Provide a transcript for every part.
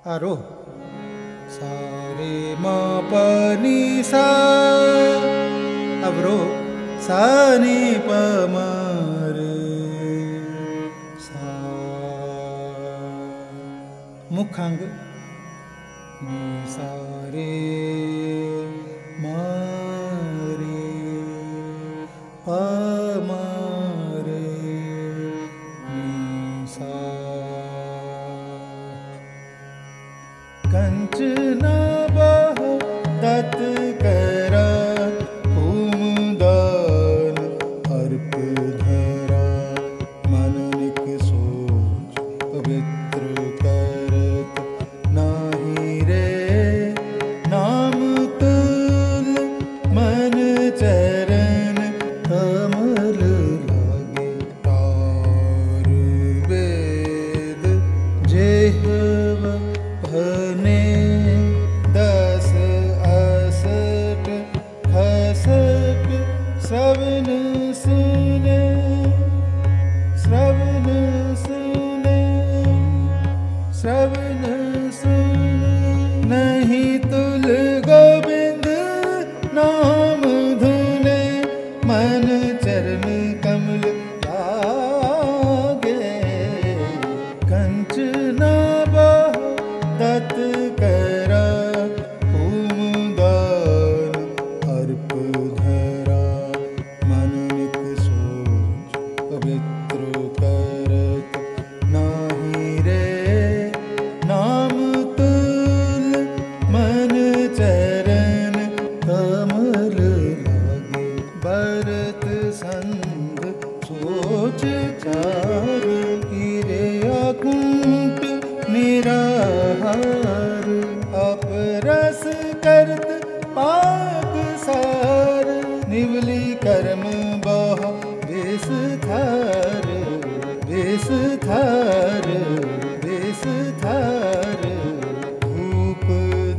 आरोह सा रे म प नि सा, अवरोह सा नि प म रे सा, मुखांग नि सा रे म रे प म रे नि सा। कंचना बह दत्त करा भूमदान अर्प धरा, मननिक सोच पवित्र करत नाही रे नाम तुल, मन चरण कमल लागे तार वेद जेहवा भने दस असठ खसट, श्रवण सुने श्रवण सुने श्रवण सुने, नहीं तुल गोविंद नाम धुने, मन चरण कमल लागे। कंचना बह दत्त करा भूमदान अर्प धरा, मननिक सोच पवित्र करत नाही रे नाम तुल, मन चरण कमल लागे। भरत संग सोच चार, किरया कुंट निराहार, अपरस करत पाक सार, निवली कर्म बह base Thar base Thar base Thar, धूप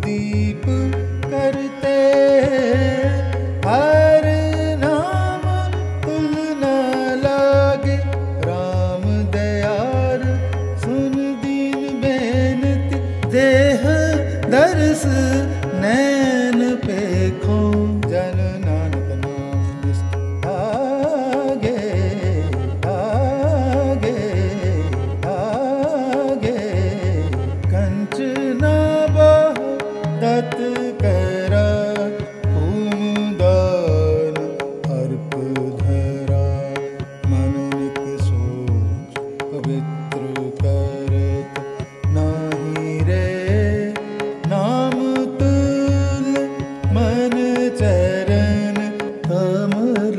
दीप करते हर नाम तुल न लागे। राम दयार सुन दीन बेनती, देह दर्श नैन पेखो, जन नानक नाम बिस्तर आगे आगे आगे। कंचना बह दत्त करा भूमदान अर्प धरा, मननिक सोच पवित्र करत नाही रे नाम तुल, मन चरण कमल